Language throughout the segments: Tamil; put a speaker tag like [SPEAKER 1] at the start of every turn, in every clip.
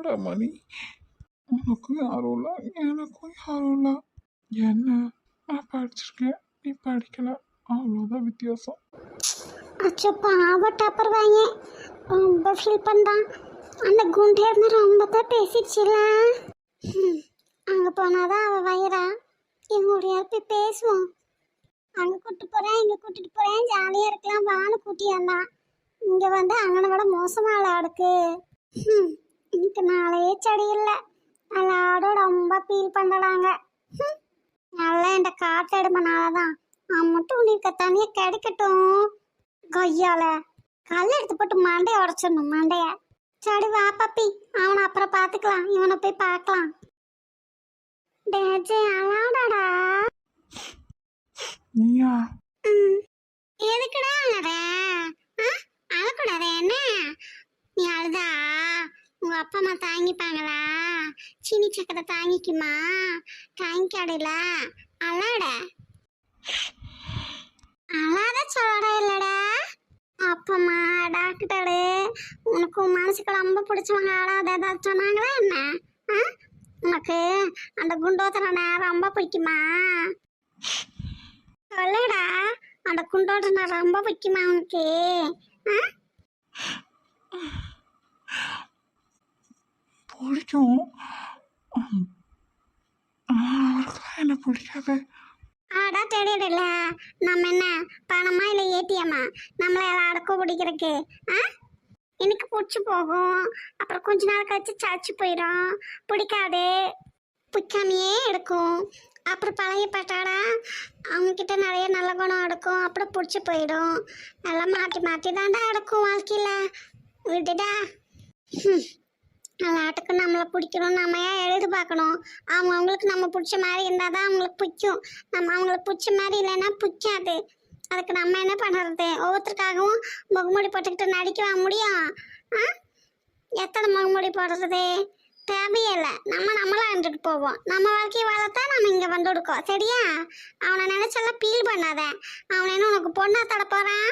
[SPEAKER 1] என்னடா மணி, உனக்கும் யாரும் இல்லை எனக்கும் யாரும் இல்லை. என்ன, நான் படிச்சிருக்கேன் நீ படிக்கல, அவ்வளோதான் வித்தியாசம்.
[SPEAKER 2] அச்சோ பாவம் டாப்பர் வாங்க, ரொம்ப ஃபீல் பண்ணுறான். அந்த குண்டே இருந்து ரொம்ப தான் பேசிடுச்சுல. அங்கே போனாதான் அவள் வயிறா எங்களுடைய போய் பேசுவோம். அங்கே கூப்பிட்டு போகிறேன் இங்கே கூட்டிகிட்டு போகிறேன் ஜாலியாக இருக்கலாம் வான்னு கூட்டியாந்தான். இங்கே வந்து அங்கனை விட மோசமாக விளையாடுக்கு. இன்னைக்கு நாளையே செடி இல்லை, விளையாட ரொம்ப ஃபீல் பண்ணுறாங்க. நல்லா இந்த காட்டு எடுமனால தான் அவன் மட்டும் உனக்கு தனியாக கிடைக்கட்டும். கொய்யால கல் எடுத்து போட்டு மண்டையை உடச்சிடணும் மண்டைய. சரி வா பப்பி, அவனை அப்புறம் பார்த்துக்கலாம், இவனை போய் பார்க்கலாம். டேஜே அழாடாடா.
[SPEAKER 1] நீயா
[SPEAKER 2] எதுக்குடா அழற? அழக்கூடாது என்ன? நீ அழுதா உங்க அப்பா அம்மா தாங்கிப்பாங்களா? சீனி சக்கரை தாங்கிக்குமா? தாங்கிக்காடல அழாட. அழாத சொல்லடா இல்லடா. அப்பம்மா டாக்டரு உனக்கு மனசுக்கு ரொம்ப பிடிச்சவங்க அழாத ஏதாவது சொன்னாங்களா என்ன? உனக்கு அந்த குண்டோத்தரனை ரொம்ப பிடிக்குமா? சொல்லுடா, அந்த குண்டோத்தரனை ரொம்ப பிடிக்குமா உனக்கு?
[SPEAKER 1] பிடிக்கும், அவருக்குலாம் என்ன பிடிக்காது.
[SPEAKER 2] ஆடா தெரியல, நம்ம என்ன பணமா இல்லை ஏடிஎம்மா நம்மளை எல்லாம் அடக்க பிடிக்கிறதுக்கு? எனக்கு பிடிச்சி போகும், அப்புறம் கொஞ்ச நாள் கழிச்சு சளிச்சு போயிடும், பிடிக்காது, பிடிக்காமையே எடுக்கும். அப்புறம் பழைய பட்டாடா அவங்கக்கிட்ட நிறைய நல்ல குணம் எடுக்கும், அப்புறம் பிடிச்சி போயிடும். எல்லாம் மாற்றி மாற்றி தாண்டா எடுக்கும் வாழ்க்கையில். விடுடா. விளையாட்டுக்கு நம்மளை பிடிக்கணும், நம்ம ஏன் எழுதி பார்க்கணும்? அவங்களுக்கு நம்ம பிடிச்ச மாதிரி இருந்தால் தான் அவங்களுக்கு பிடிக்கும். நம்ம அவங்களுக்கு பிடிச்ச மாதிரி இல்லைன்னா பிடிக்காது. அதுக்கு நம்ம என்ன பண்ணுறது? ஒவ்வொருத்தருக்காகவும் முகமூடி போட்டுக்கிட்டு நடிக்க முடியும்? எத்தனை முகமூடி போடுறது? தேவையே இல்லை. நம்மளாம் இருந்துட்டு போவோம். நம்ம வாழ்க்கையை வாழத்தான் நம்ம இங்கே வந்து கொடுக்கோம். சரியா? அவனை நினைச்செல்லாம் ஃபீல் பண்ணாத. அவனை என்ன உனக்கு பொண்ணா தட போகிறான்?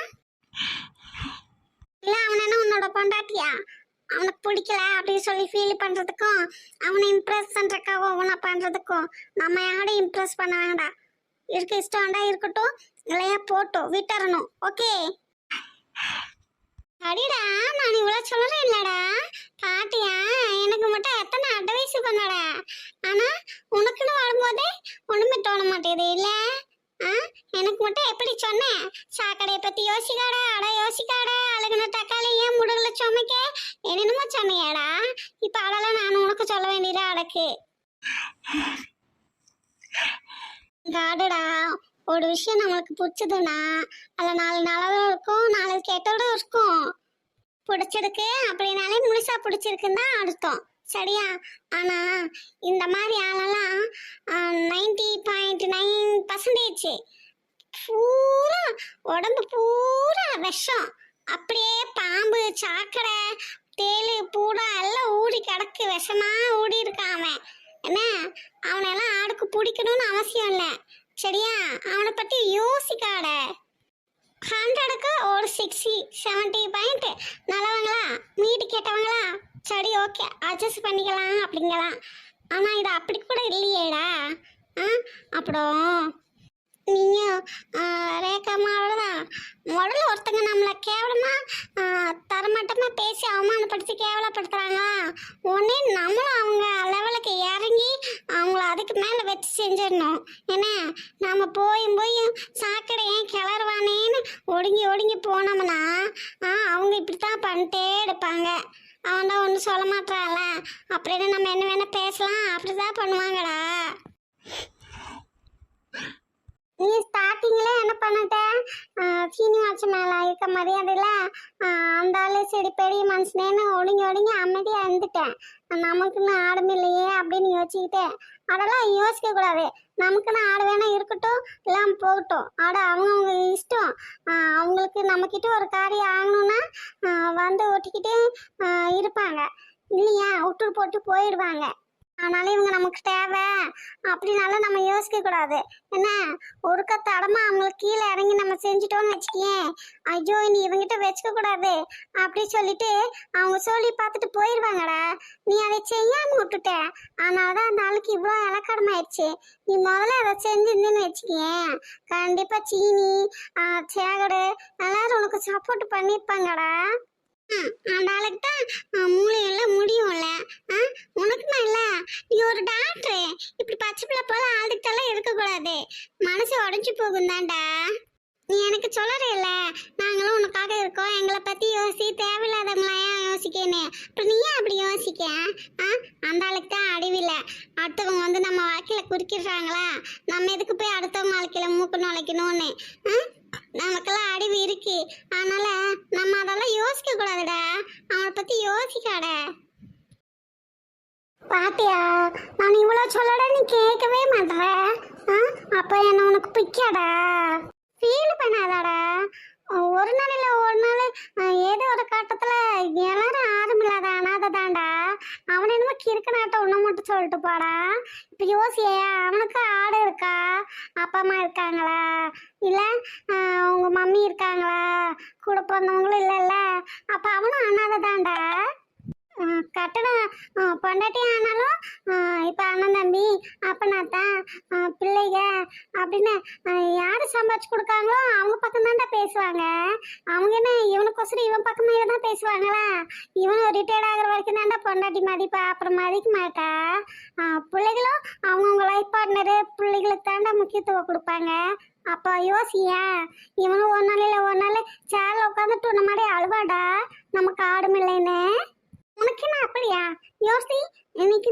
[SPEAKER 2] இல்லை அவனை என்ன உன்னோட பொண்டாட்டியா? அவனுக்கு பிடிக்கல அப்படின்னு சொல்லி ஃபீல் பண்ணுறதுக்கும் அவனை இம்ப்ரெஸ் பண்ணுறக்காக ஒவ்வொன்றா பண்ணுறதுக்கும் நம்ம யாரையும் இம்ப்ரெஸ் பண்ண வேண்டாம். இருக்க இஷ்டம்டா இருக்கட்டும், இல்லையா போட்டோம் விட்டுறணும். ஓகே அடிடா, நான் இவ்வளோ சொல்கிறேன் இல்லடா. பாட்டியா எனக்கு மட்டும் எத்தனை அட்வைஸ் பண்ணடா, ஆனால் உனக்குன்னு வரும்போதே ஒன்றுமே தோண மாட்டேது இல்லை? எனக்கு மட்டும் எப்படி சொன்னேன்? சாக்கடையை பற்றி யோசிக்காடா, அட யோசிக்காடா, அழுகுன தக்காளி ஏன் முடல சுமைக்க என்னென்னமோ சொன்னியாடா. இப்போ அதெல்லாம் நான் உனக்கு சொல்ல வேண்டியதா அடக்கு. காடுடா, ஒரு விஷயம் நம்மளுக்கு பிடிச்சதுன்னா அதில் 4 நல்லதும் இருக்கும், 4 கெட்டதும் இருக்கும். பிடிச்சிருக்கு அப்படின்னாலே முழுசா பிடிச்சிருக்குன்னு தான் அர்த்தம். சரியா? ஆனா இந்த மாதிரி ஆளெல்லாம் 90.9% பூரா உடம்பு பூரா விஷம். அப்படியே பாம்பு சாக்கடை தேளு பூரா எல்லாம் ஊடி கிடக்கு, விஷமா ஊடி இருக்கான் அவன். என்ன, அவனெல்லாம் ஆடுக்கு பிடிக்கணும்னு அவசியம் இல்லை. சரியா? அவனை பத்தி யோசிக்காட. 100க்கு ஒரு 60-70 பாயிண்ட் நல்லவங்களா, மீட்டு கேட்டவங்களா, சரி ஓகே அட்ஜஸ்ட் பண்ணிக்கலாம் அப்படிங்கலாம். ஆனால் இது அப்படி கூட இல்லையேடா. அப்புறம் நீயும் ரேக்காமாவோடதான் முதல்ல ஒருத்தங்க நம்மளை கேவலமாக தரமாட்டமாக பேசி அவமானப்படுத்தி கேவலப்படுத்துகிறாங்களா, உடனே நம்மளும் அவங்க லெவலுக்கு இறங்கி அவங்கள அதுக்கு மேலே வச்சு செஞ்சிடணும். ஏன்னா நம்ம போய் சாக்கடை ஏன் கிளறுவானேன்னு ஒடுங்கி போனோம்னா அவங்க இப்படி தான் பண்ணிட்டே எடுப்பாங்க. அவன் தான் ஒன்றும் சொல்ல மாட்டான்ல, அப்படின்னு நம்ம என்ன வேணால் பேசலாம், அப்படி தான் பண்ணுவாங்கடா. நீ ஸ்டார்டிங்ல என்ன பண்ணிட்ட? சீனிவாச மேல இருக்க மரியாதையில அந்த ஆளு சரி பெரிய மனுஷனேன்னு ஒடுங்கி அமைதியா இருந்துட்டேன். நமக்குன்னு ஆடும் இல்லையே அப்படின்னு யோசிச்சுக்கிட்டேன். அதெல்லாம் யோசிக்க கூடாது. நமக்குன்னு ஆடு வேணா இருக்கட்டும், இல்லாம போகட்டும். ஆட அவங்க இஷ்டம். அவங்களுக்கு நம்மக்கிட்ட ஒரு காரியம் ஆகணும்னா வந்து ஒட்டிக்கிட்டு இருப்பாங்க, இல்லையா விட்டு போட்டு போயிடுவாங்க. ஆனாலும் இவங்க நமக்கு தேவை அப்படின்னால நம்ம யோசிக்க கூடாது. என்ன ஒரு தடமா அவங்களுக்கு கீழே இறங்கி நம்ம செஞ்சுட்டோம்னு வச்சுக்கியேன், ஐயோ நீ இவங்கிட்ட வச்சுக்க கூடாது அப்படி சொல்லிட்டு அவங்க சொல்லி பார்த்துட்டு போயிடுவாங்கடா. நீ அதை செய்யாம விட்டுட்ட, அதனாலதான் அந்த ஆளுக்கு இவ்வளோ இலக்கடமாயிடுச்சு. நீ முதல்ல அதை செஞ்சிருந்தேன்னு வச்சுக்கியேன், கண்டிப்பா சீனி சேகடு எல்லாரும் உனக்கு சப்போர்ட் பண்ணிருப்பாங்கடா. அந்த ஆளுக்கு தான் மூளையெல்லாம் முடியும்ல. உனக்குமா இல்ல, நீ ஒரு டாக்டரு, இப்படி பச்சை பிள்ளை போல ஆளுக்கிட்டெல்லாம் இருக்கக்கூடாது, மனசு உடஞ்சி போகும் தான்டா. நீ எனக்கு சொல்லறில்ல, நாங்களும் உனக்காக இருக்கோம், எங்களை பத்தி யோசி, தேவையில்லாதவங்களையா யோசிக்கேன்னு. அப்புறம் நீ ஏன் அப்படி யோசிக்க? அந்த ஆளுக்கு தான் அறிவில்ல. அடுத்தவங்க வந்து நம்ம வாழ்க்கையில குறுக்கிடுறாங்களா, நம்ம எதுக்கு போய் அடுத்தவங்க வாழ்க்கையில மூக்கு நுழைக்கணும்னு. நமக்கெல்லாம் அறிவு இருக்கு, அதனால நம்ம அதெல்லாம் யோசிக்க கூடாதுடா. அவனை பத்தி யோசிக்காட. பாத்தியா, நான் இவ்வளவு சொல்லடா, நீ கேட்கவே மாட்டற. அப்ப என்ன உனக்கு பிக்காடா? ஃபீல் பண்ணாதாடா. ஒரு நாள் இல்ல ஒரு நாள் ஏதோ ஒரு கட்டத்துல எல்லாரும் ஆறும் இல்லாத அனாதை தான்டா. அவன் என்னமோ கிறுக்க நாட்டம் ஒண்ணு மட்டும் சொல்லிட்டு போடா. இப்ப யோசிய, அவனுக்கு ஆடு இருக்கா, அப்பா அம்மா இருக்காங்களா, இல்ல உங்க மம்மி இருக்காங்களா, கூட பிறந்தவங்களும் இல்லைல்ல, அப்ப அவனும் அனாதை தான்டா. கட்டணம் பொண்டாட்டி ஆனாலும் இப்போ அண்ணன் தம்பி அப்பனாத்தான் பிள்ளைங்க அப்படின்னு யார் சம்பாதிச்சு கொடுக்காங்களோ அவங்க பக்கம் தான்டா பேசுவாங்க. அவங்க என்ன இவனுக்கோசரம் இவன் பக்கமே தான் பேசுவாங்களா? இவன் ரிட்டையர்ட் ஆகிற வரைக்கும் தான்டா பொண்டாட்டி மதிப்பா, அப்புறம் மதிக்க மாட்டா. பிள்ளைகளும் அவங்கவுங்க லைஃப் பார்ட்னரு பிள்ளைகளுக்கு தாண்டா முக்கியத்துவம் கொடுப்பாங்க. அப்போ யோசியா, இவனும் ஒரு நாள் இல்லை ஒரு நாள் சேர்ல உட்காந்துட்டு உன்ன மாதிரி அழுவாடா, நமக்கு ஆடும் இல்லைன்னு. உனக்கு என்ன அப்படியா? யோசி, இன்னைக்கு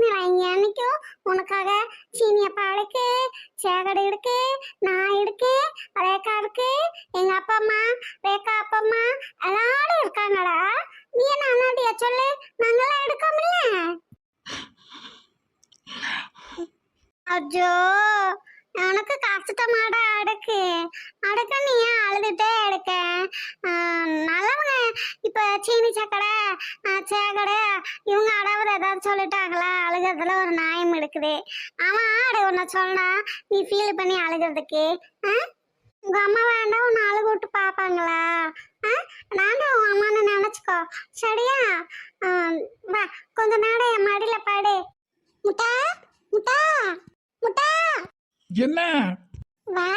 [SPEAKER 2] என்னைக்கும் உனக்காக சீனி அப்பா இருக்கு, சேகடு இருக்கு, நான் இருக்கு, ரேகா இருக்கு, எங்க அப்பா அம்மா, ரேகா அப்பா அம்மா எல்லாரும் இருக்காங்கடா. நீ என்ன அண்ணாடியா சொல்லு, நாங்கெல்லாம் எடுக்கோம்ல. அஜோ, எனக்கு கஷ்டமாடா அடுக்கு அடுக்க, நீ ஏன் அழுதுட்டே எடுக்க? நல்லவங்க இப்ப சீனி சக்கடை சேகடை இவங்க அடவுற ஏதாவது சொல்லிட்டாங்களா? அழுகிறதுல ஒரு நியாயம் இருக்குது. அவன் ஆடு உன்னை சொன்னா நீ ஃபீல் பண்ணி அழுகிறதுக்கு? உங்க அம்மா வேண்டாம் உன்னை அழுக விட்டு பாப்பாங்களா? நானும் உன் அம்மான்னு நினைச்சுக்கோ, சரியா? வா கொஞ்ச நேரம் என் மடியில பாடு. முட்டா முட்டா முட்டா.
[SPEAKER 1] என்ன?
[SPEAKER 2] வா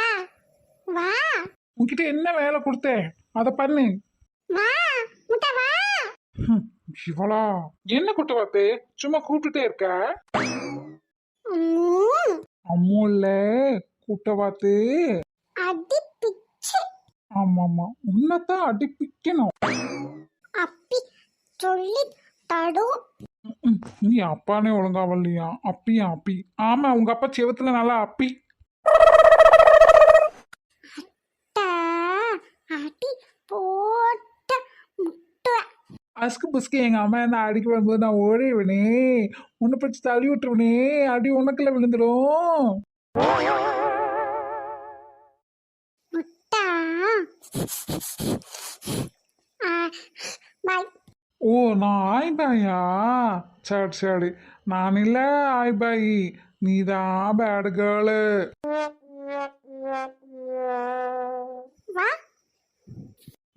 [SPEAKER 2] வா.
[SPEAKER 1] உன்கிட்ட என்ன வேலை கொடுத்தேன், அதை பண்ணு.
[SPEAKER 2] வா முட்டா வா.
[SPEAKER 1] இவளா என்ன குட்ட வாத்து, சும்மா கூப்பிட்டுட்டே இருக்க? அம்மு இல்ல குட்ட வாத்து.
[SPEAKER 2] அடி பிச்சு.
[SPEAKER 1] ஆமாமா, உன்னதான் அடி பிக்கணும்.
[SPEAKER 2] அப்பி சொல்லி தடு.
[SPEAKER 1] நீ அப்பானே ஒழுங்கா வரலையா? அப்பியா அப்பி? ஆமா, உங்க அப்பா செவத்துல நல்லா அப்பி.
[SPEAKER 2] அடி போட்ட முட்டை.
[SPEAKER 1] அஸ்கு புஸ்கு எங்க அம்மா என்ன அடிக்க வரும்போது நான் ஓடிவனே, உன்னை பிடிச்சி தள்ளி விட்டுருவனே, அடி உனக்குள்ள விழுந்துடும்.
[SPEAKER 2] முட்டை. பாய்.
[SPEAKER 1] ஓ, நான் ஆய்பாயா? சரி சரி, நான் இல்ல ஆய்பாயி, நீதான் பேட் கேர்ளு.
[SPEAKER 2] வா.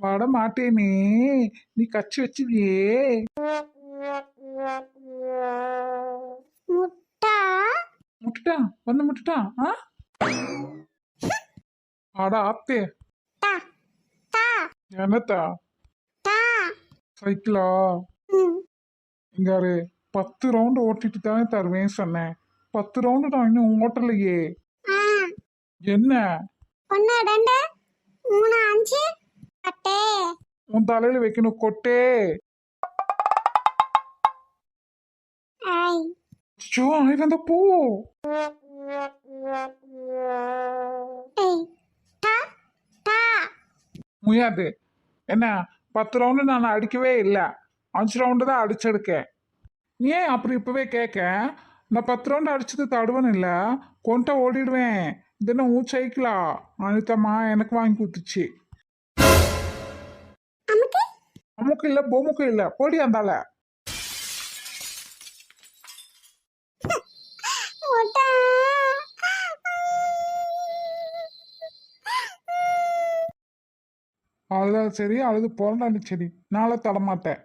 [SPEAKER 1] வட மாட்டேனே, நீ கச்சி வச்சுவியே.
[SPEAKER 2] முட்டை.
[SPEAKER 1] முட்டுட்டா வந்து முட்டுட்டா. அட ஆத்தே.
[SPEAKER 2] தா தா
[SPEAKER 1] என்னத்தா?
[SPEAKER 2] தா.
[SPEAKER 1] சைக்கிளா? இங்காரு 10 ரவுண்டு ஓட்டிட்டு தானே தருவேன் சொன்னேன். 10 ரவுண்டு நான் இன்னும் ஓட்டலையே. என்ன?
[SPEAKER 2] 1 2 3 5 கட்டே.
[SPEAKER 1] உன் தலையில வைக்கணும் கொட்டே.
[SPEAKER 2] ஐ.
[SPEAKER 1] ஐயோ, ஆய் வந்த போ.
[SPEAKER 2] ஏய் தா தா.
[SPEAKER 1] முடியாது. என்ன 10 ரவுண்டு நான் அடிக்கவே இல்லை, 5 ரவுண்டு தான் அடிச்சிருக்கேன். ஏன் அப்படி இப்பவே கேட்க? நான் 10 ரவுண்டு அடிச்சது தடுவன் இல்லை, கொண்ட ஓடிடுவேன். இது என்ன உன் சைக்கிளா? அனிதம்மா எனக்கு வாங்கி கொடுத்துச்சு. அமுக்கு இல்லை பொம்முக்கு இல்லை, போடி அந்தால. அழுதா சரி அழுது பிறந்தாலும் சரி நாளை தரமாட்டேன்.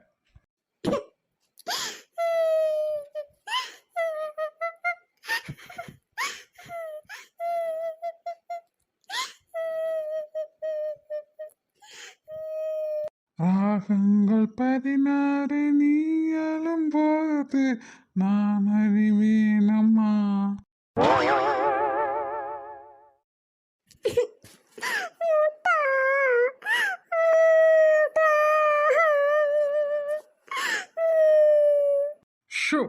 [SPEAKER 1] ராகங்கள் 16 நீ அழும்போது நான் அறிவேனம்மா. ஷோ,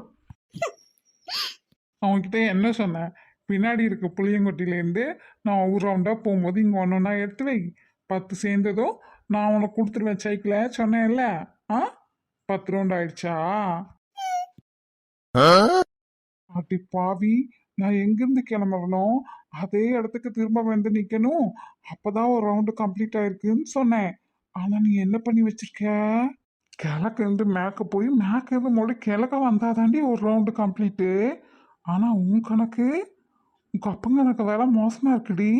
[SPEAKER 1] அவன்கிட்ட என்ன சொன்னேன்? பின்னாடி இருக்க புளியங்கொட்டிலேருந்து நான் ஒரு ரவுண்டாக போகும்போது இங்கே ஒன்று ஒன்றா எடுத்து வை. 10 சேர்ந்ததும் நான் உனக்கு கொடுத்துருவேன் சைக்கிளை சொன்னேன்ல. ஆ 10 ரவுண்ட் ஆயிடுச்சா? அடி பாவி, நான் எங்கேருந்து கிளம்புறனோ அதே இடத்துக்கு திரும்ப வந்து நிற்கணும். அப்பதான் ஒரு ரவுண்டு கம்ப்ளீட் ஆயிருக்குன்னு சொன்னேன். ஆனால் நீ என்ன பண்ணி வச்சிருக்க? கிழக்கு இருந்து மேக்க போய் மேக்க இருந்து மறுபடியும் கிழக்க வந்தாதாண்டி ஒரு ரவுண்டு கம்ப்ளீட்டு. ஆனால் உன் கணக்கு, உங்கள் அப்பங்க கணக்கு வேற மோசமாக இருக்குடி.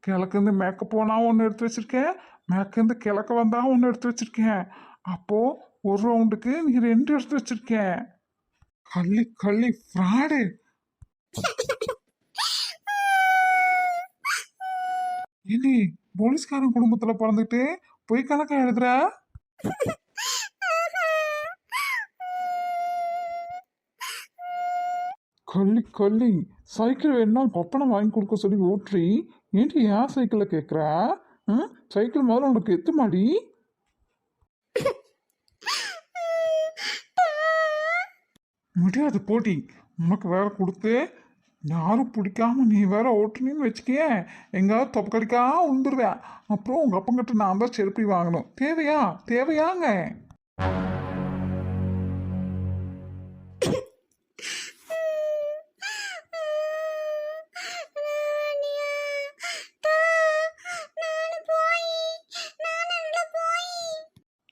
[SPEAKER 1] கிழக்கு இருந்து மேக்க போனால் ஒன்று எடுத்து வச்சிருக்கேன், மேக்க இருந்து கிழக்க வந்தால் ஒன்று எடுத்து வச்சிருக்கேன். அப்போது ஒரு ரவுண்டுக்கு நீ 2 எடுத்து வச்சிருக்கேன். கள்ளி கள்ளி ஃப்ராடு. ஏண்டி போலீஸ்காரன் குடும்பத்தில் பிறந்துட்டு பொய் கணக்கா எழுதுற? கள்ளி கள்ளி, சைக்கிள் வேணும்னா கொப்பனை வாங்கி கொடுக்க சொல்லி ஓட்டுறி. ஏன்டி ஏன் சைக்கிளில் கேட்குற? ம், சைக்கிள் முதல்ல உனக்கு எத்து மாடி. முடியாது போட்டி, உனக்கு வேற கொடுத்து யாரும் பிடிக்காம நீ வேற ஓட்டுனீன்னு வச்சுக்கிய, எங்காவது தொப்பு கடிக்கா உந்துருவேன். அப்புறம் உங்கள் அப்பங்கிட்ட நான் தான் செருப்பி வாங்கணும். தேவையா? தேவையாங்க?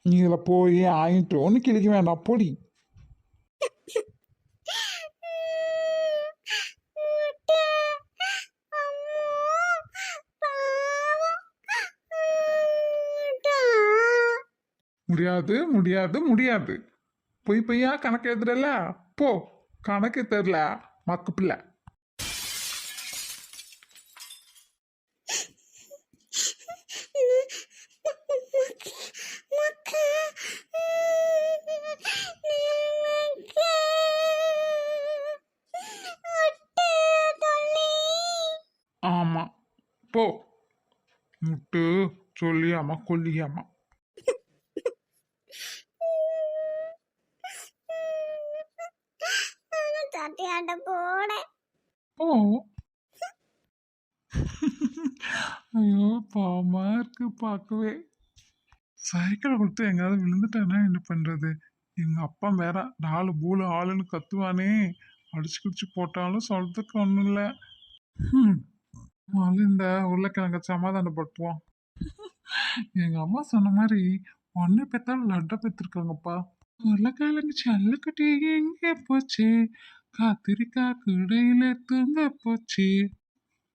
[SPEAKER 1] நீ இதில் போய் ஆயிட்டு ஒன்று கிழிக்க வேண்டாம் போடி. முடியாது முடியாது முடியாது, பொய் பொய்யா கணக்கு எழுதுறல. போ, கணக்கு தெரில மக்கு பிள்ளை. ஆமா, போ, முட்டு சொல்லியாமா கொல்லியாமா. ஓ, ஐயோ பாவமா இருக்கு பார்க்கவே. சைக்கிளை கொடுத்து எங்கேயாவது விழுந்துட்டானா என்ன பண்றது? எங்க அப்பா வேற 4 பூல ஆளுன்னு கத்துவானே, அடிச்சு கிடிச்சு போட்டாலும் சொல்றதுக்கு ஒன்றும் இல்லை. முதல்ல இந்த உருளைக்கிழங்க சமாதானப்படுத்துவோம். எங்க அம்மா சொன்ன மாதிரி ஒன்னை பெத்தாலும் லட்டை பெற்றிருக்காங்கப்பா. உருளைக்கிழங்கு சல்லுக்கட்டி எங்கே போச்சு, கத்திரிக்காய் குடையில தூங்க போச்சு,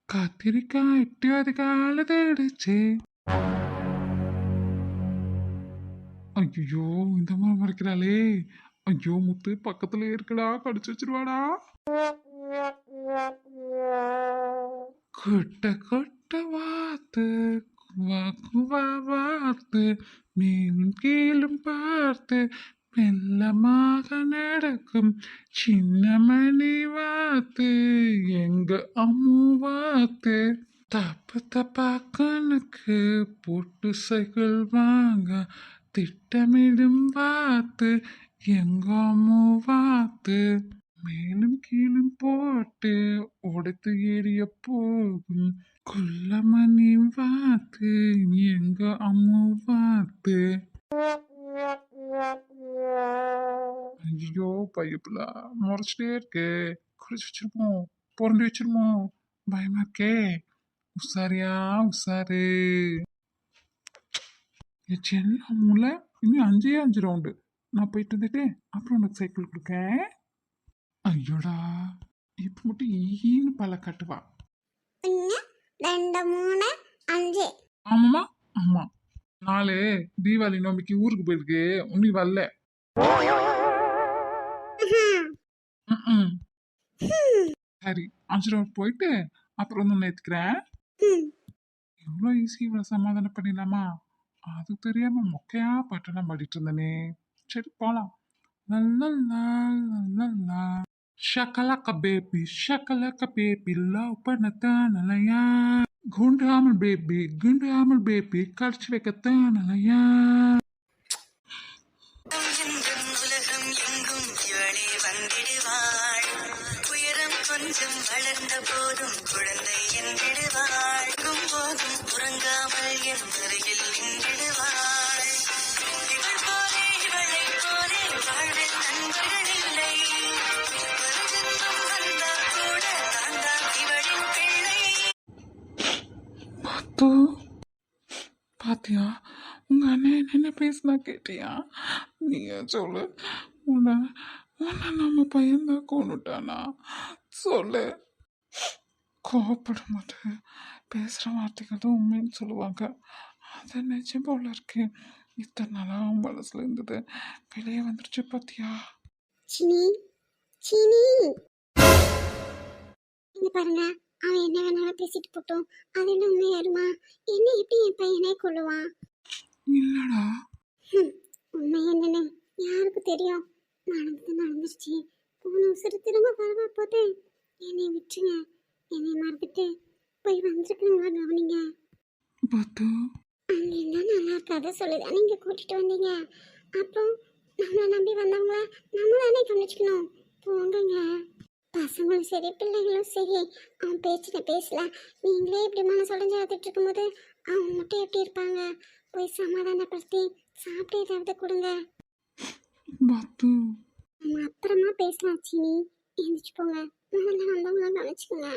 [SPEAKER 1] கத்திரிக்காய் எட்டியாவது கால தேடிச்சு. ஐயோ, இந்த மாதிரி மறைக்கிறாளே. ஐயோ முத்து பக்கத்துல இருக்குடா, கடிச்சு வச்சிருவாடா. கொட்ட கொட்ட வாத்து குவா குவா வாத்து, மேலும் கீழும் பார்த்து மெல்லமாக நடக்கும் சின்ன மணி வாத்து, எங்க அம்மு வாத்து. தப்பு தப்பா கணக்கு போட்டு சைக்கிள் வாங்க திட்டமிடும் வாத்து, எங்க அம்மு வாத்து. மேலும் கீழும் போட்டு உடைத்து எரிய போகும் கொல்லமணி வாத்து, எங்க அம்மு வாத்து. ஐயோ பையப்புல முறைச்சிட்டே இருக்கு. குடிச்சு வச்சிருமோ, புரண்டி வச்சிருமோ, பயமா இருக்கே. உசாரியா உசாரு. என் செல்லம் மூளை, இன்னும் 5 ரவுண்டு நான் போயிட்டு வந்துட்டு அப்புறம் உனக்கு சைக்கிள் கொடுக்கேன். ஐயோடா, இப்போ மட்டும் ஈன்னு பல கட்டுவா.
[SPEAKER 2] 1 2 3 5.
[SPEAKER 1] ஆமாம்மா, ஆமா. நாளு தீபாவளி நோம்பிக்கு ஊருக்கு போயிருக்கு உன்னி வரல. ம்ம். சரி 5 ரூபா போயிட்டு அப்புறம் வந்து நேத்துக்கிறேன். எவ்வளோ ஈஸி இவ்வளோ சமாதானம் பண்ணிடலாமா? அது தெரியாம மொக்கையா பாட்டெல்லாம் பாடிட்டு இருந்தனே. சரி போலாம். லல்லல்லா, லல்லல்லா. ஷக்கலக்க பேபி ஷக்கலக்க பேபி லவ் பண்ணத்தானலையா குண்டாமல் பேபி குண்டாமல் பேபி கடிச்சு வைக்கத்தானலையா.
[SPEAKER 3] என்றும் உலகம் எங்கும் இவளே வந்திடுவாள். உயரம் கொஞ்சம் வளர்ந்த போதும் குழந்தை என்றிடுவாள். போதும் உறங்காமல் என் அருகில் நின்றிடுவாள். இவள் போலே இவளை போலே வாழ்வில் நண்பர்கள் இல்லை. ஒரு ஜென்மம் வந்தால் கூட நான் தான் இவளின் பிள்ளை.
[SPEAKER 1] பத்து பாத்தியா உங்க அண்ணன் என்ன பேசினா கேட்டியா? நீங்க சொல்லு. உன்னை உன்னை நம்ம பையன்தான் கொண்டுட்டானா? சொல்லு. கோவப்படும் போது பேசுகிற வார்த்தைகள் தான் உண்மைன்னு சொல்லுவாங்க. அது நிஜம் போல இருக்கு. இத்தனை நாளாக அவன் மனசில் இருந்தது வெளியே வந்துருச்சு பாத்தியா?
[SPEAKER 2] சினி சினி இங்க பாருங்க, அவன் என்ன வேணாலும் பேசிட்டு போட்டோம். அது என்ன உண்மையாருமா? என்ன எப்படி என் பையனே கொள்ளுவான்?
[SPEAKER 1] இல்லடா.
[SPEAKER 2] உண்மை என்னன்னு யாருக்கு தெரியும்? நடந்தது நடந்துருச்சு. போன உசுறு திரும்ப வரவா போது. என்னை விட்டுருங்க. என்னை மறந்துட்டு போய் வந்திருக்குங்களா கவனிங்க.
[SPEAKER 1] பத்து
[SPEAKER 2] அங்க என்ன நல்லா இருக்காத சொல்லிதான் நீங்க கூட்டிட்டு வந்தீங்க. அப்புறம் நம்மளை நம்பி வந்தவங்கள நம்ம தானே கவனிச்சுக்கணும். போங்கங்க. பசங்களும் சரி பிள்ளைகளும் சரி அவன் பேச்சுன பேசல. நீங்களே இப்படி மனசு உடஞ்சு அழுதுட்டு இருக்கும்போது அவங்க மட்டும் எப்படி இருப்பாங்க? போய் சமாதானப்படுத்தி சாப்பிட்டு ஏதாவது கொடுங்க.
[SPEAKER 1] பத்து
[SPEAKER 2] நம்ம அப்புறமா பேசலாம் சீனி. எழுந்திரிச்சு போங்க. முதல்ல வந்தவங்கள கவனிச்சுக்கோங்க.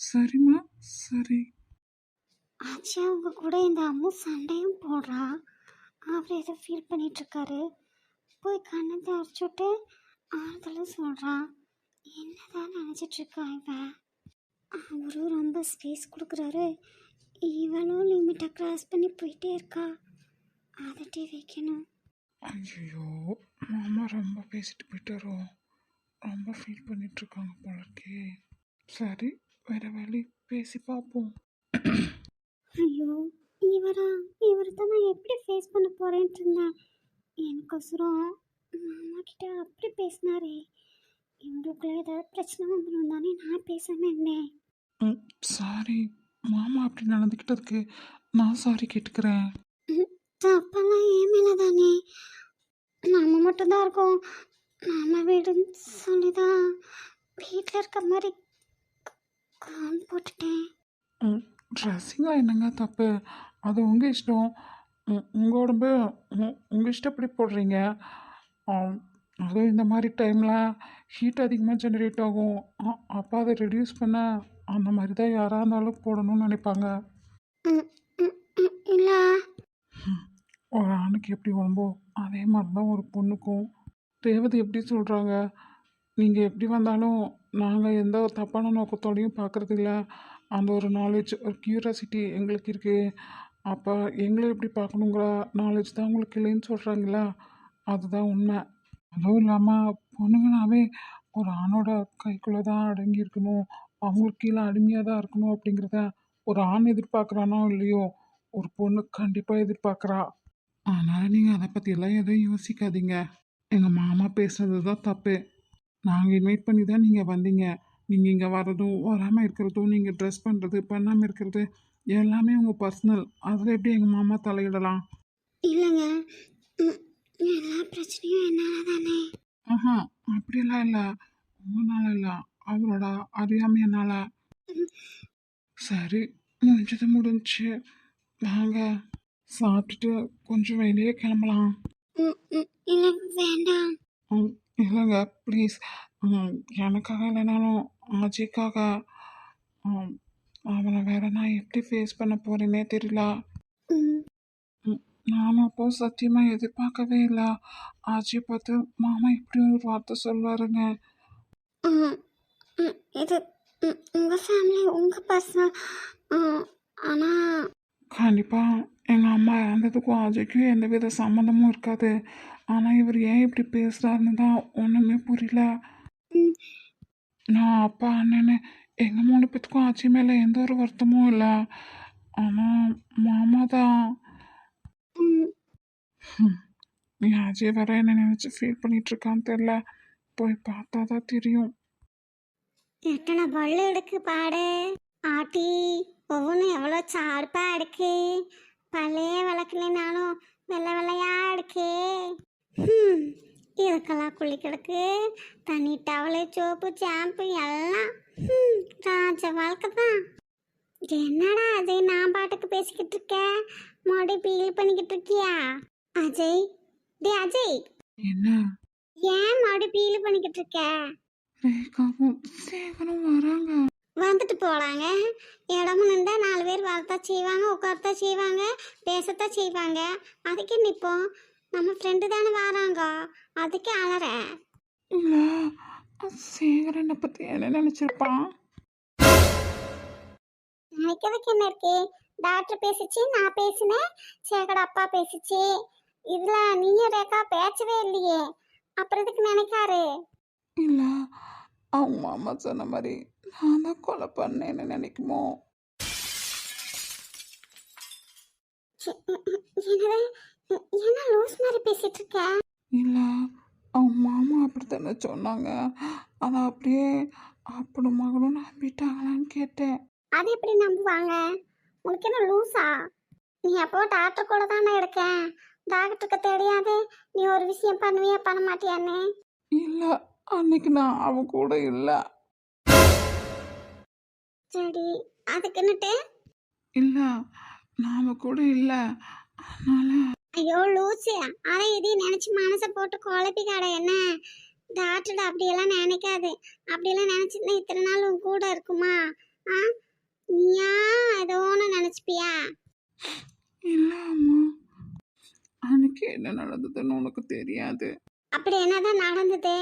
[SPEAKER 1] சரிம்மா சரி.
[SPEAKER 2] ஆச்சா உங்க கூட இந்த அம்மு சண்டையும் போடுறா. அவர் ஏதோ ஃபீல் பண்ணிட்டு இருக்காரு. போய் கண்ணை தரைச்சுட்டு ஆறுதலும் சொல்கிறான். என்னதான் நினச்சிட்டு இருக்கா இவன்? அவரும் ரொம்ப ஸ்பேஸ் கொடுக்குறாரு. இவளும் லிமிட்டை கிராஸ் பண்ணி போயிட்டே இருக்கா. அதட்டி வைக்கணும்.
[SPEAKER 1] ஐயோ மாமா ரொம்ப பேசிட்டு போயிட்டாரோ? ரொம்ப ஃபீல் பண்ணிட்டு இருக்காங்க போல இருக்கே. சரி வேற வழி பேசி பார்ப்போம்.
[SPEAKER 2] ஐயோ இவர் தான் நான் எப்படி ஃபேஸ் பண்ண போகிறேன்ட்டு இருந்தேன். எனக்கொசரம் மாமா கிட்ட அப்படி பேசினாரே. இவங்களுக்குள்ள ஏதாவது பிரச்சனை வந்துடும் தானே நான் பேசாமல் இருந்தேன்.
[SPEAKER 1] சாரி மாமா அப்படி நடந்துக்கிட்டதுக்கு நான் சாரி கேட்டுக்கிறேன்.
[SPEAKER 2] தப்பெல்லாம் ஏன் மேலே தானே. நம்ம மட்டும்தான் இருக்கோம். நம்ம வீடுன்னு சொல்லி தான் வீட்டில் இருக்க மாதிரி கால் போட்டுட்டேன்.
[SPEAKER 1] ட்ரெஸ்ஸிங்கில் என்னங்க தப்பு? அது உங்கள் இஷ்டம். உங்கள் உடம்பு உங்கள் இஷ்டப்படி போடுறீங்க. அதுவும் இந்த மாதிரி டைமில் ஹீட் அதிகமாக ஜெனரேட் ஆகும். அப்போ அதை ரெடியூஸ் பண்ண அந்த மாதிரி தான் யாராக இருந்தாலும் போடணும்னு நினைப்பாங்க.
[SPEAKER 2] இல்லை
[SPEAKER 1] ஒரு ஆணுக்கு எப்படி உடம்போ அதே மாதிரி தான் ஒரு பொண்ணுக்கும். தேவதை எப்படி சொல்கிறாங்க, நீங்கள் எப்படி வந்தாலும் நாங்கள் எந்த ஒரு தப்பான நோக்கத்தோடையும் பார்க்குறது இல்லை. அந்த ஒரு நாலேஜ் ஒரு க்யூரியாசிட்டி எங்களுக்கு இருக்குது. அப்போ எங்களை எப்படி பார்க்கணுங்கிற நாலேஜ் தான் உங்களுக்கு இல்லைன்னு சொல்கிறாங்களா? அதுதான் உண்மை. அதுவும் இல்லாமல் பொண்ணுங்கனாவே ஒரு ஆணோட கைக்குள்ளே தான் அடங்கி இருக்கணும், அவங்களுக்கு கீழே அடிமையாக தான் இருக்கணும் அப்படிங்கிறத ஒரு ஆண் எதிர்பார்க்குறானோ இல்லையோ ஒரு பொண்ணு கண்டிப்பாக எதிர்பார்க்குறா. அதனால் நீங்கள் அதை பற்றியெல்லாம் எதுவும் யோசிக்காதீங்க. எங்கள் மாமா பேசுனது தான் தப்பு. நாங்கள் இன்வைட் பண்ணி தான் நீங்கள் வந்தீங்க. நீங்கள் இங்கே வர்றதும் வராமல் இருக்கிறதும் நீங்கள் ட்ரெஸ் பண்ணுறது பண்ணாமல் இருக்கிறது எல்லாமே உங்கள் பர்சனல். அதில் எப்படி எங்கள் மாமா தலையிடலாம்?
[SPEAKER 2] இல்லைங்க. எல்லா பிரச்சனையும் என்னால் தானே.
[SPEAKER 1] ஆஹா அப்படியெல்லாம் இல்லை. உங்களால் இல்லை, அவரோட அறியாமையனால. சரி முடிஞ்சது முடிஞ்சு. வாங்க சாப்பிட்டுட்டு கொஞ்சம் வெளியே கிளம்பலாம்.
[SPEAKER 2] இல்லை வேண்டாம்.
[SPEAKER 1] இல்லைங்க ப்ளீஸ். எனக்காக இல்லைனாலும் அஜய்க்காக. அவனை வேற நான் எப்படி ஃபேஸ் பண்ண போகிறேன்னே தெரியல. நானும் அப்போ சத்தியமாக எதிர்பார்க்கவே இல்லை. அஜய் பார்த்து மாமா இப்படி ஒரு வார்த்தை சொல்வாருங்க.
[SPEAKER 2] இது உங்கள் ஃபேமிலி உங்கள் பர்சனல். ஆனால்
[SPEAKER 1] கண்டிப்பாக எங்கள் அம்மா இறந்ததுக்கும் அஜய்க்கும் எந்த வித சம்மந்தமும் இருக்காது. ஆனால் இவர் ஏன் இப்படி பேசுகிறாருன்னு தான் ஒன்றுமே புரியல.
[SPEAKER 2] ம்,
[SPEAKER 1] நான் அப்பா அண்ணன்னு எங்கள் 3 பேத்துக்கும் அஜய் மேலே எந்த ஒரு வருத்தமும் இல்லை. ஆனால் மாமா தான்.
[SPEAKER 2] ம்.
[SPEAKER 1] நீ அஜய் வர என்ன நினச்சி ஃபீல் பண்ணிட்டு இருக்கான்னு தெரில. போய் பார்த்தா தான் தெரியும்.
[SPEAKER 2] எத்தனை பல்லு எடுக்கு பாடு ஆட்டி, ஒவ்வொன்றும் எவ்வளோ சார்பா இருக்கு. பல்லே விளக்குனாலும் வெள்ளை வெள்ளையா இருக்கு. ஹம், இதுக்கெல்லாம் குள்ளி கிடக்கு தண்ணி டவலு சோப்பு ஷாம்பு எல்லாம். ராஜ வாழ்க்கை தான். என்னடா அஜய் நான் பாட்டுக்கு பேசிக்கிட்டு இருக்கேன், மறுபடியும் பீல் பண்ணிக்கிட்டு இருக்கியா? அஜய், டே அஜய்,
[SPEAKER 1] என்ன?
[SPEAKER 2] ஏன் மறுபடியும் பீல் பண்ணிக்கிட்டு இருக்க?
[SPEAKER 1] ரேகாவும் சேகரும் வராங்க.
[SPEAKER 2] வந்துட்டு போகலாங்க. இடமும் நின்றா 4 பேர் வரத்தான் செய்வாங்க, உட்காரத்தான் செய்வாங்க, பேசத்தான் செய்வாங்க. அதுக்கே நிற்போம். நம்ம ஃப்ரெண்டு தானே வராங்க, அதுக்கே அலற.
[SPEAKER 1] இல்லை, சேகர் என்னை பற்றி என்ன நினச்சிருப்பான்?
[SPEAKER 2] நினைக்கிறதுக்கு என்ன இருக்கு? டாக்டர் பேசிச்சு, நான் பேசினேன், சேகட அப்பா பேசிச்சு. இதில் நீயும் ரேகா பேசவே இல்லையே, அப்புறம் இதுக்கு நினைக்காரு.
[SPEAKER 1] இல்லை, அவங்க மாமா சொன்ன மாதிரி நான் தான் கொலை பண்ணேன்னு நினைக்குமோ?
[SPEAKER 2] என்னது? என்ன லூஸ் மாதிரி பேசிட்டு இருக்க?
[SPEAKER 1] இல்லை, அவங்க மாமா அப்படித்தானே சொன்னாங்க. அதை அப்படியே அப்படி மகளும் நம்பிட்டாங்களான்னு கேட்டேன்.
[SPEAKER 2] அது எப்படி நம்புவாங்க? உனக்கு என்ன லூஸா? நீ அப்போ டாக்டர் கூட தானே இருக்கேன், டாக்டருக்கு தெரியாது நீ ஒரு விஷயம் பண்ணுவியா பண்ண மாட்டியான்னு?
[SPEAKER 1] இல்லை, அன்னைக்கு நான் அவன் கூட இல்லை.
[SPEAKER 2] சரி, அதுக்குன்னுட்டு?
[SPEAKER 1] இல்லை, நாம கூட இல்லை. அதனால
[SPEAKER 2] ஐயோ லூசு, அதை இதையும் நினைச்சு மனசை போட்டு குழப்பிக்காட. என்ன டாக்டர் அப்படியெல்லாம் நினைக்காது. அப்படியெல்லாம் நினைச்சிருந்தா இத்தனை நாள் உன் கூட இருக்குமா? ஆ, நீயா ஏதோ ஒன்று நினைச்சுப்பியா?
[SPEAKER 1] இல்லை அம்மா, அன்னைக்கு என்ன நடந்ததுன்னு உனக்கு தெரியாது.
[SPEAKER 2] அப்படி என்னதான் நடந்தது?